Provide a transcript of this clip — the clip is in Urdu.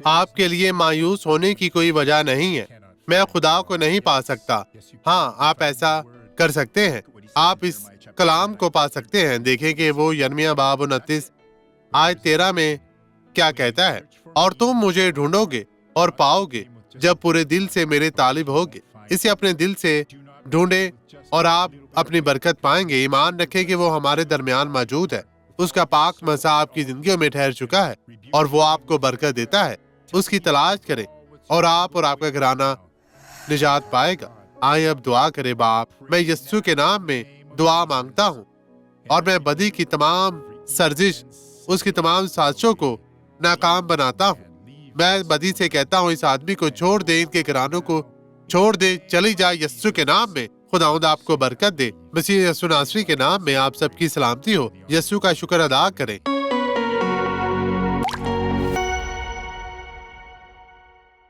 آپ کے لیے مایوس ہونے کی کوئی وجہ نہیں ہے۔ میں خدا کو نہیں پا سکتا۔ ہاں، آپ ایسا کر سکتے ہیں۔ آپ اس کلام کو پا سکتے ہیں۔ دیکھیں کہ وہ یرمیہ باب 29 آیت 13 میں کیا کہتا ہے، اور تم مجھے ڈھونڈو گے اور پاؤ گے جب پورے دل سے میرے طالب ہوگے۔ اسے اپنے دل سے ڈھونڈیں اور آپ اپنی برکت پائیں گے۔ ایمان رکھیں کہ وہ ہمارے درمیان موجود ہے۔ اس کا پاک مسا آپ کی زندگیوں میں ٹھہر چکا ہے اور وہ آپ کو برکت دیتا ہے۔ اس کی تلاش کریں اور آپ کا گھرانہ نجات پائے گا۔ آئیں اب دعا کریں۔ باپ، میں یسوع کے نام میں دعا مانگتا ہوں اور میں بدی کی تمام سرزش، اس کی تمام سازشوں کو ناکام بناتا ہوں۔ میں بدی سے کہتا ہوں، اس آدمی کو چھوڑ دے، ان کے گھرانوں کو چھوڑ دے، چلی جائے یسوع کے نام میں۔ خداوند آپ کو برکت دے۔ مسیح یسوع ناصری کے نام میں آپ سب کی سلامتی ہو۔ یسوع کا شکر ادا کریں۔